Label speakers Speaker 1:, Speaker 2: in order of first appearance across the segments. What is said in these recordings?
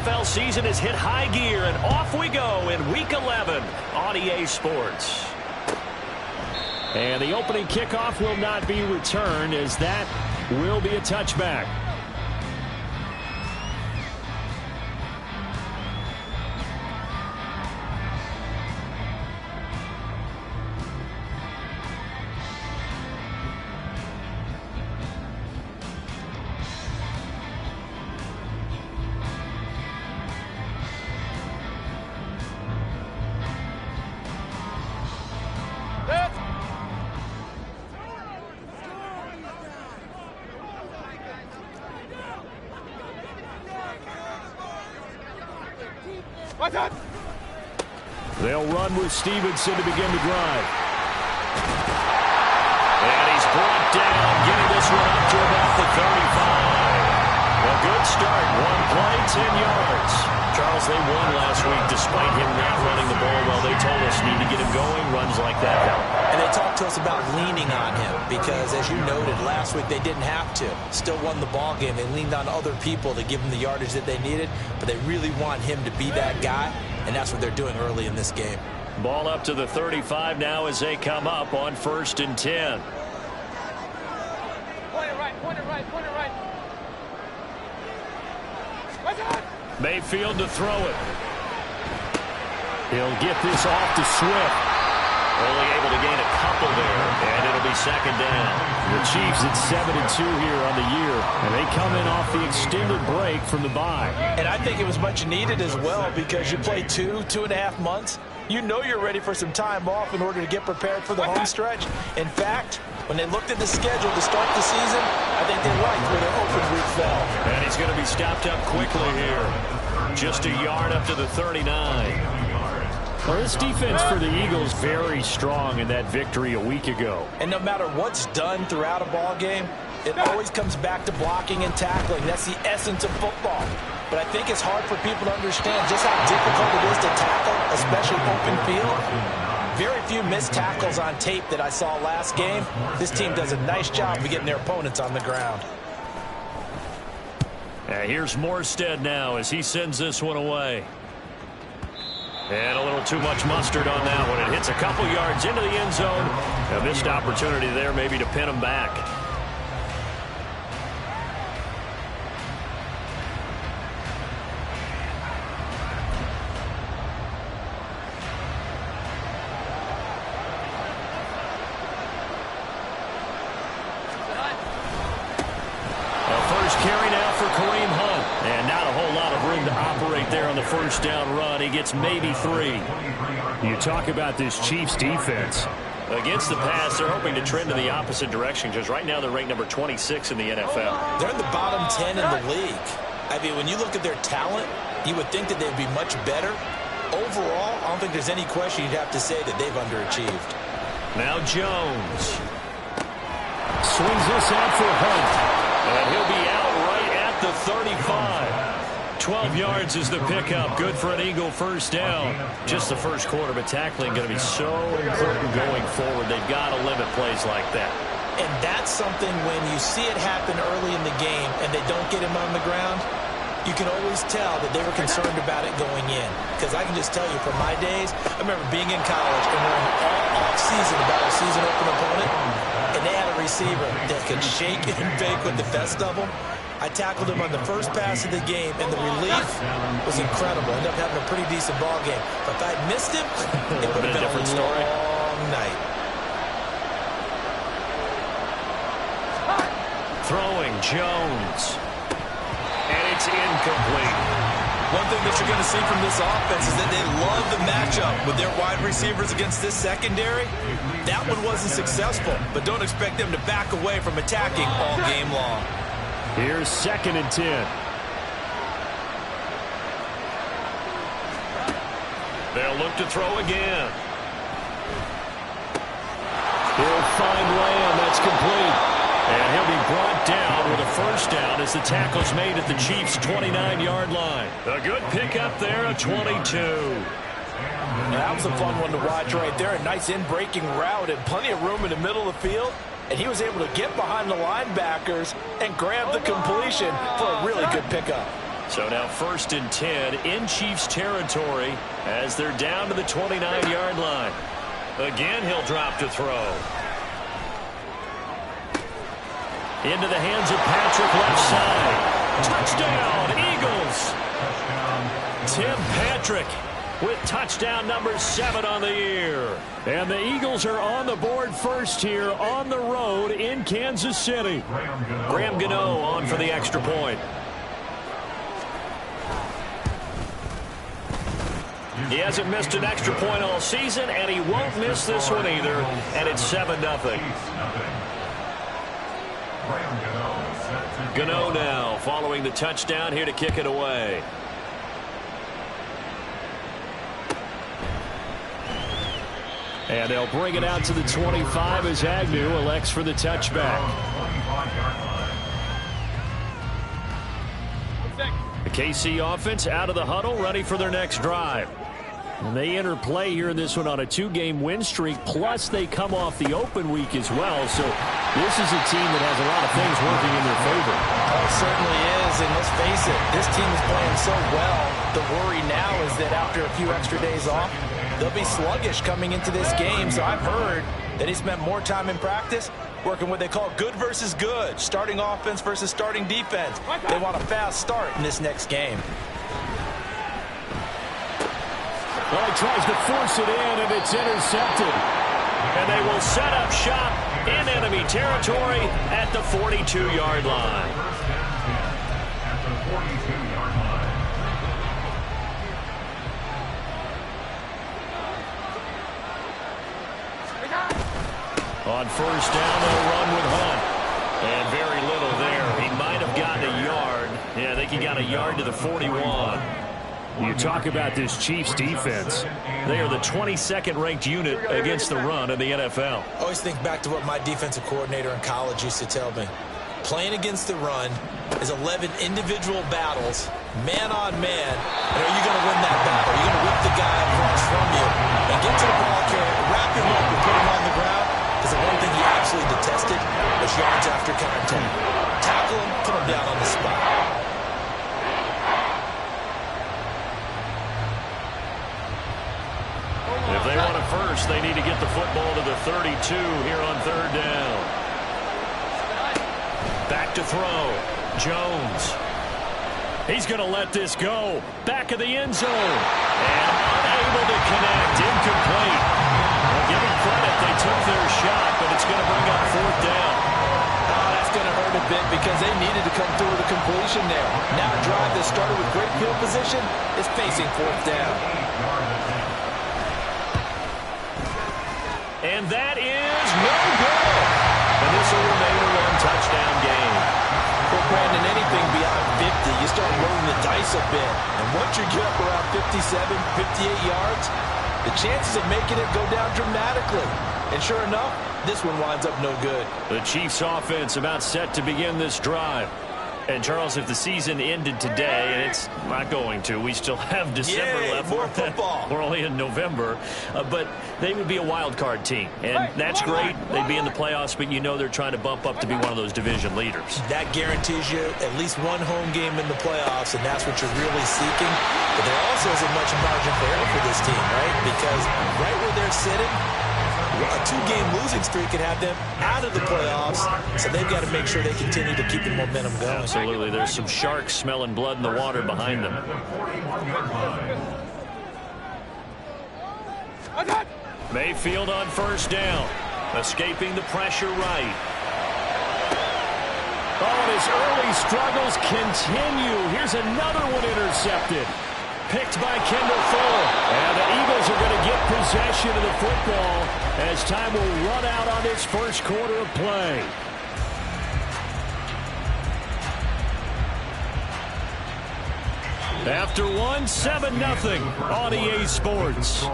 Speaker 1: NFL season has hit high gear, and off we go in Week 11 on EA Sports. And the opening kickoff will not be returned, as that will be a touchback. They'll run with Stevenson to begin the drive. And he's brought down, getting this one up to about the 35. A good start. One play, 10 yards. Charles, they won last week despite him not running the ball well. They told us need to get him going. Runs like that help.
Speaker 2: And they talked to us about leaning on him because, as you noted, last week they didn't have to. Still won the ball game. They leaned on other people to give them the yardage that they needed, but they really want him to be that guy, and that's what they're doing early in this game.
Speaker 1: Ball up to the 35 now as they come up on 1st and 10.
Speaker 3: Point it right, point it right, point it right.
Speaker 1: Mayfield to throw it. He'll get this off to Swift. Only able to gain a couple there, and it'll be 2nd down. The Chiefs at 7-2 here on the year, and they come in off the extended break from the bye.
Speaker 2: And I think it was much needed as well because you play 2.5 months. You know you're ready for some time off in order to get prepared for the home stretch. In fact, when they looked at the schedule to start the season, I think they liked where their open week fell.
Speaker 1: And he's going to be stopped up quickly here. Just a yard up to the 39. Well, this defense for the Eagles very strong in that victory a week ago.
Speaker 2: And no matter what's done throughout a ball game, it always comes back to blocking and tackling. That's the essence of football. But I think it's hard for people to understand just how difficult it is to tackle, especially open field. Very few missed tackles on tape that I saw last game. This team does a nice job of getting their opponents on the ground.
Speaker 1: Here's Morstead now as he sends this one away. And a little too much mustard on that one. It hits a couple yards into the end zone. A missed opportunity there maybe to pin him back. First down run. He gets maybe 3. You talk about this Chiefs defense. Against the pass, they're hoping to trend in the opposite direction because right now they're ranked number 26 in the NFL.
Speaker 2: They're in the bottom 10 in the league. I mean, when you look at their talent, you would think that they'd be much better. Overall, I don't think there's any question you'd have to say that they've underachieved.
Speaker 1: Now Jones. Swings this out for Hunt. And he'll be out right at the 35. 12 yards is the pickup. Good for an Eagle first down. Just the first quarter, but tackling going to be so important going forward. They've got to limit plays like that.
Speaker 2: And that's something when you see it happen early in the game and they don't get him on the ground, you can always tell that they were concerned about it going in. Because I can just tell you from my days, I remember being in college and we're all off-season about a season open opponent, and they had a receiver that could shake and bake with the best of them. I tackled him on the first pass of the game, and the relief was incredible. Ended up having a pretty decent ball game. But if I'd missed him, it would have been a different story. Long night.
Speaker 1: Throwing Jones. And it's incomplete.
Speaker 2: One thing that you're going to see from this offense is that they love the matchup with their wide receivers against this secondary. That one wasn't successful, but don't expect them to back away from attacking all game long.
Speaker 1: Here's 2nd and 10. They'll look to throw again. He'll find Lamb. That's complete. And he'll be brought down with a first down as the tackle's made at the Chiefs' 29-yard line. A good pickup there, a 22.
Speaker 2: That was a fun one to watch right there. A nice in-breaking route and plenty of room in the middle of the field. And he was able to get behind the linebackers and grab the completion for a really good pickup.
Speaker 1: So now 1st and 10 in Chiefs territory as they're down to the 29-yard line. Again, he'll drop to throw. Into the hands of Patrick left side. Touchdown, Eagles. Tim Patrick with touchdown number 7 on the year. And the Eagles are on the board first here on the road in Kansas City. Graham Gano on for the extra point. He hasn't missed an extra point all season, and he won't miss this one either, and it's 7-0. Gano now following the touchdown here to kick it away. And they'll bring it out to the 25 as Agnew elects for the touchback. The KC offense out of the huddle, ready for their next drive. And they enter play here in this one on a 2-game win streak, plus they come off the open week as well. So this is a team that has a lot of things working in their favor.
Speaker 2: Oh, it certainly is, and let's face it, this team is playing so well. The worry now is that after a few extra days off, they'll be sluggish coming into this game. So I've heard that he spent more time in practice working what they call good versus good, starting offense versus starting defense. They want a fast start in this next game.
Speaker 1: Well, he tries to force it in, and it's intercepted. And they will set up shop in enemy territory at the 42-yard line. On 1st down, they'll run with Hunt. And very little there. He might have gotten a yard. Yeah, I think he got a yard to the 41. You talk about this Chiefs defense. They are the 22nd ranked unit against the run in the NFL.
Speaker 2: I always think back to what my defensive coordinator in college used to tell me. Playing against the run is 11 individual battles, man on man. And are you going to win that battle? Are you going to whip the guy across from you and get to the ball carrier, wrap him up and put him on the ground? Because the one thing he actually detested was yards after contact. Tackle him, put him down on the spot.
Speaker 1: If they want a first, they need to get the football to the 32 here on 3rd down. Back to throw. Jones. He's going to let this go. Back of the end zone. And unable to connect. Incomplete. Well, give them credit. They took their shot, but it's going to bring up 4th down.
Speaker 2: Oh, that's going to hurt a bit because they needed to come through with a completion there. Now a drive that started with great field position is facing 4th down.
Speaker 1: And that is no good. And this will remain a 1-touchdown game.
Speaker 2: Well, Brandon, anything beyond 50, you start rolling the dice a bit. And once you get up around 57, 58 yards, the chances of making it go down dramatically. And sure enough, this one winds up no good.
Speaker 1: The Chiefs offense about set to begin this drive. And, Charles, if the season ended today, and it's not going to, we still have December left.
Speaker 2: More football.
Speaker 1: We're only in November. But they would be a wild card team. And that's great. They'd be in the playoffs, but you know they're trying to bump up to be one of those division leaders.
Speaker 2: That guarantees you at least one home game in the playoffs, and that's what you're really seeking. But there also isn't much margin for error for this team, right? Because right where they're sitting, a 2-game losing streak could have them out of the playoffs, so they've got to make sure they continue to keep the momentum going.
Speaker 1: Absolutely. There's some sharks smelling blood in the water behind them. Mayfield on 1st down, escaping the pressure right. Oh, and his early struggles continue. Here's another one intercepted. Picked by Kendall Fuller. And the Eagles are going to get possession of the football as time will run out on this first quarter of play. After one, 7-0 on EA Sports.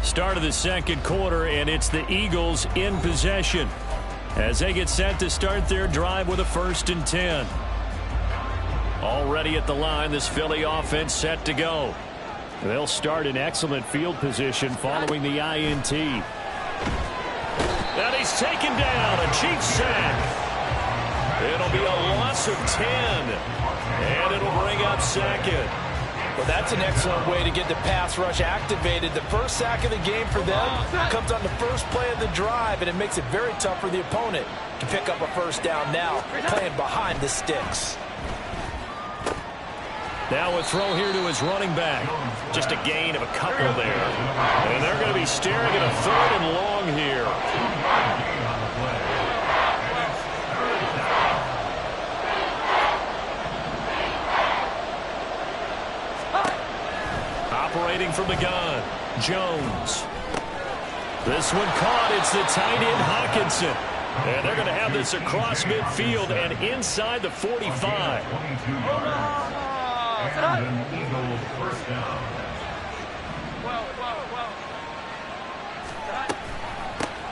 Speaker 1: Start of the second quarter, and it's the Eagles in possession as they get set to start their drive with a 1st and 10. Already at the line, this Philly offense set to go. They'll start in excellent field position following the INT. And he's taken down, a Chiefs sack. It'll be a loss of 10. And it'll bring up second.
Speaker 2: Well, that's an excellent way to get the pass rush activated. The first sack of the game for them comes on the first play of the drive, and it makes it very tough for the opponent to pick up a first down now, playing behind the sticks.
Speaker 1: Now a throw here to his running back. Just a gain of a couple there. And they're going to be staring at a 3rd and long here. Operating from the gun, Jones. This one caught. It's the tight end, Hockenson. And they're going to have this across midfield and inside the 45.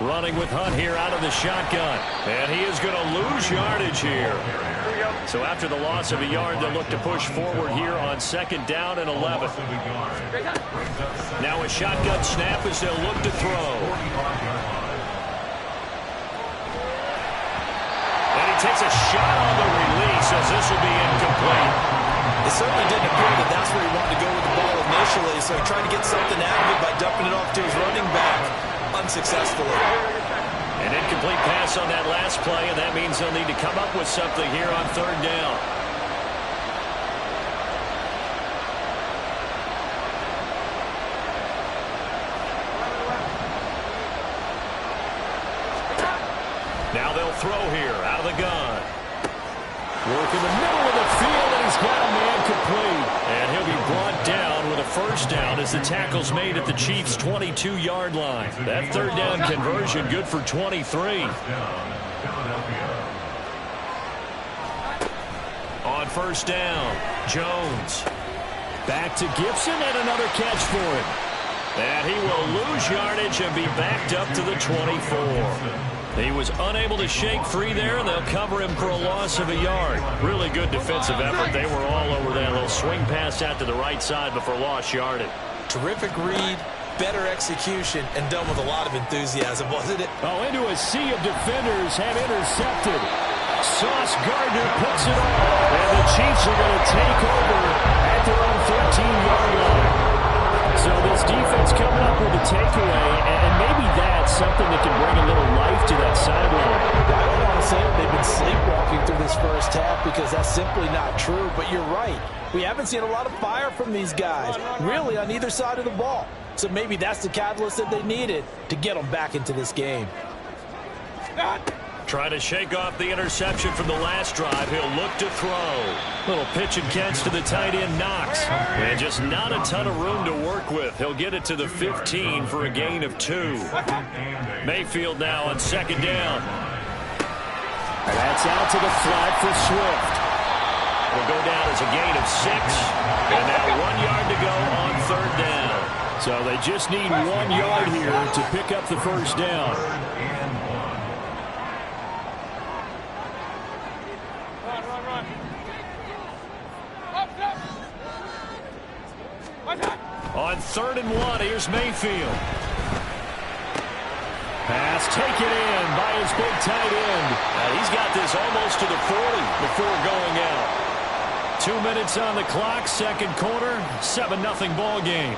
Speaker 1: Running with Hunt here out of the shotgun. And he is going to lose yardage here. So after the loss of a yard, they'll look to push forward here on 2nd down and 11. Now a shotgun snap as they'll look to throw. And he takes a shot on the release as this will be incomplete.
Speaker 2: It certainly didn't appear that that's where he wanted to go with the ball initially, so he tried to get something out of it by dumping it off to his running back unsuccessfully.
Speaker 1: An incomplete pass on that last play, and that means they'll need to come up with something here on 3rd down. Now they'll throw here out of the gun. Work in the middle of the field, and he's got a man complete. And he'll be brought down with a first down as the tackle's made at the Chiefs' 22-yard line. That 3rd down conversion good for 23. On 1st down, Jones. Back to Gibson and another catch for him. And he will lose yardage and be backed up to the 24. He was unable to shake free there, and they'll cover him for a loss of a yard. Really good defensive effort. They were all over that little swing pass out to the right side before lost yardage.
Speaker 2: Terrific read, better execution, and done with a lot of enthusiasm, wasn't it?
Speaker 1: Oh, into a sea of defenders have intercepted. Sauce Gardner puts it on, and the Chiefs are going to take over at their own 13-yard line. So this defense coming up with a takeaway, and maybe that's something that can bring a little life to that sideline.
Speaker 2: I don't want to say that they've been sleepwalking through this first half because that's simply not true, but you're right. We haven't seen a lot of fire from these guys, really on either side of the ball. So maybe that's the catalyst that they needed to get them back into this game.
Speaker 1: Trying to shake off the interception from the last drive. He'll look to throw. Little pitch and catch to the tight end, Knox. And just not a ton of room to work with. He'll get it to the 15 for a gain of 2. Mayfield now on 2nd down. And that's out to the flat for Swift. Will go down as a gain of 6. And now 1 yard to go on 3rd down. So they just need 1 yard here to pick up the first down. On 3rd and 1, here's Mayfield. Pass taken in by his big tight end. He's got this almost to the 40 before going out. 2 minutes on the clock, 2nd quarter, 7-0 ball game.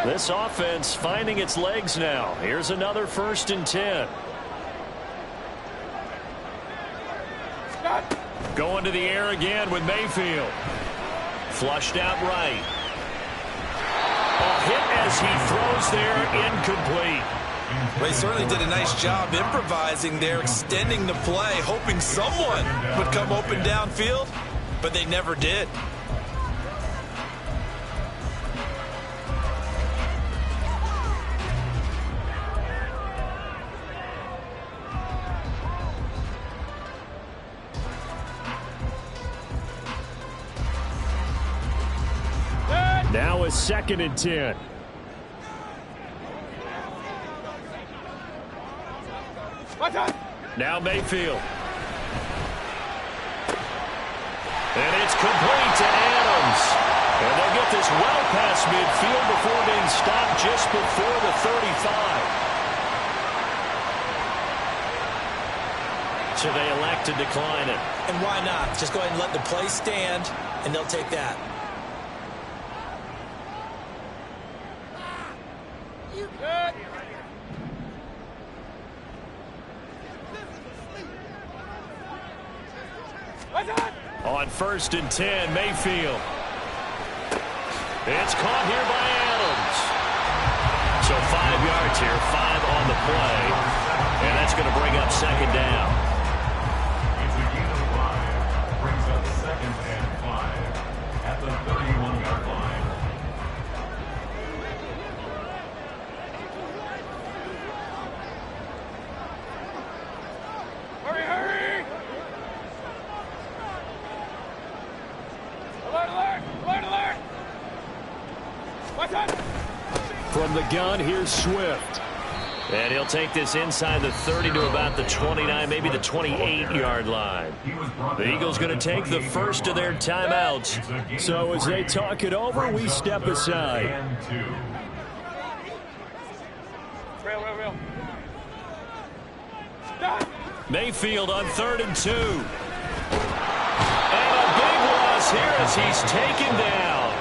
Speaker 1: This offense finding its legs now. Here's another 1st and 10. Going to the air again with Mayfield. Flushed out right. A hit as he throws there, incomplete.
Speaker 2: Well, he certainly did a nice job improvising there, extending the play, hoping someone would come open downfield, but they never did.
Speaker 1: Now a 2nd and 10. Now Mayfield. And it's complete to Adams. And they'll get this well past midfield before being stopped just before the 35. So they elect to decline it.
Speaker 2: And why not? Just go ahead and let the play stand, and they'll take that.
Speaker 1: On 1st and 10, Mayfield. It's caught here by Adams. So 5 yards here, 5 on the play. And that's going to bring up 2nd down.
Speaker 4: It's a gain of 5. Brings up 2nd and 5 at the 31-yard line.
Speaker 3: Hurry, hurry! Alert, alert! Alert, alert! What's up?
Speaker 1: From the gun, here's Swift. And he'll take this inside the 30 to about the 29, maybe the 28-yard line. The Eagles going to take the first of their timeouts. So as they talk it over, we step aside.
Speaker 3: Real. Stop!
Speaker 1: Mayfield on 3rd and 2. And a big loss here as he's taken down.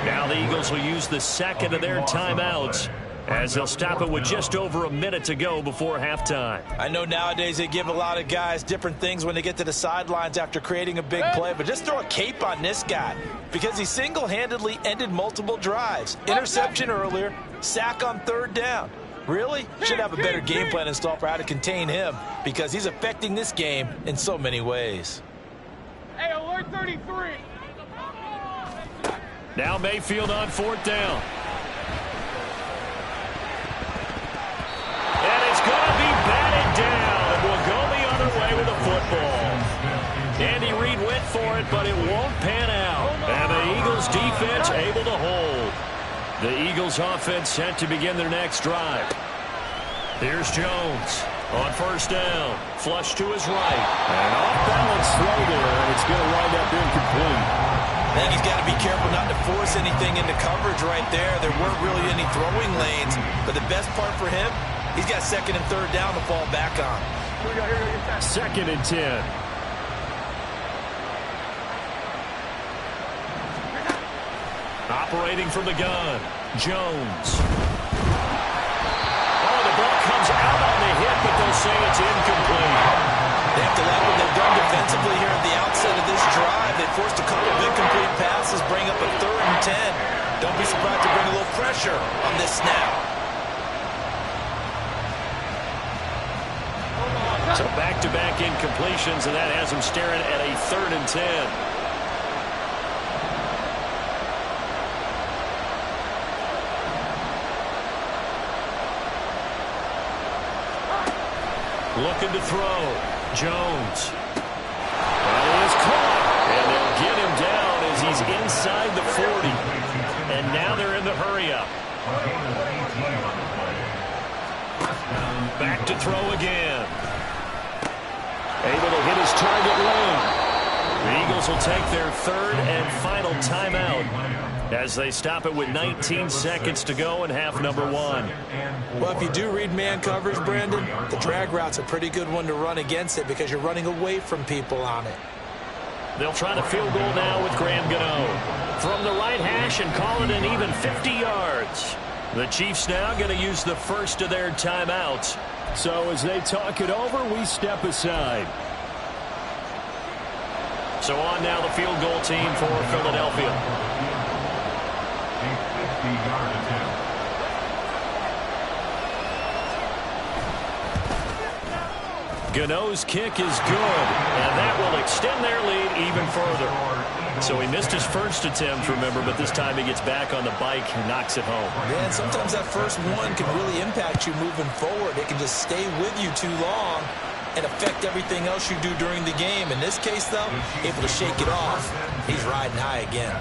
Speaker 1: Now the Eagles will use the second of their timeouts as they'll stop it with just over a minute to go before halftime.
Speaker 2: I know nowadays they give a lot of guys different things when they get to the sidelines after creating a big play, but just throw a cape on this guy because he single-handedly ended multiple drives. Interception earlier, sack on 3rd down. Really? Should have a better game plan installed for how to contain him because he's affecting this game in so many ways.
Speaker 3: Hey, alert 33!
Speaker 1: Now Mayfield on 4th down. And it's going to be batted down. We'll go the other way with the football. Andy Reid went for it, but it won't pan out. And the Eagles defense able to hold. The Eagles offense set to begin their next drive. Here's Jones on 1st down. Flush to his right.
Speaker 5: And off-balance throw there, and it's going to wind up incomplete.
Speaker 2: I think he's got to be careful not to force anything into coverage right there. There weren't really any throwing lanes, but the best part for him, he's got 2nd and 3rd down to fall back on.
Speaker 1: 2nd and 10. Operating from the gun, Jones. Oh, the ball comes out on the hit, but they'll say it's incomplete.
Speaker 2: They have to like what they've done defensively here at the outset of this drive. They forced a couple of incomplete passes, bring up a 3rd and 10. Don't be surprised to bring a little pressure on this snap.
Speaker 1: So back-to-back incompletions, and that has them staring at a 3rd and 10. Looking to throw. Jones. That is caught. And they'll get him down as he's inside the 40. And now they're in the hurry-up. Back to throw again. Able to hit his target lane. The Eagles will take their 3rd and final timeout as they stop it with 19 seconds to go in half number 1.
Speaker 2: Well, if you do read man coverage, Brandon, the drag route's a pretty good one to run against it because you're running away from people on it.
Speaker 1: They'll try the field goal now with Graham Gano from the right hash and call it an even 50 yards. The Chiefs now going to use the first of their timeouts.
Speaker 5: So as they talk it over, we step aside.
Speaker 1: So on now the field goal team for Philadelphia.
Speaker 4: A 50-yard attempt.
Speaker 1: Gano's kick is good, and that will extend their lead even further. So he missed his first attempt, remember, but this time he gets back on the bike and knocks it home.
Speaker 2: Man, sometimes that first one can really impact you moving forward. It can just stay with you too long and affect everything else you do during the game. In this case, though, able to shake it off. He's riding high again.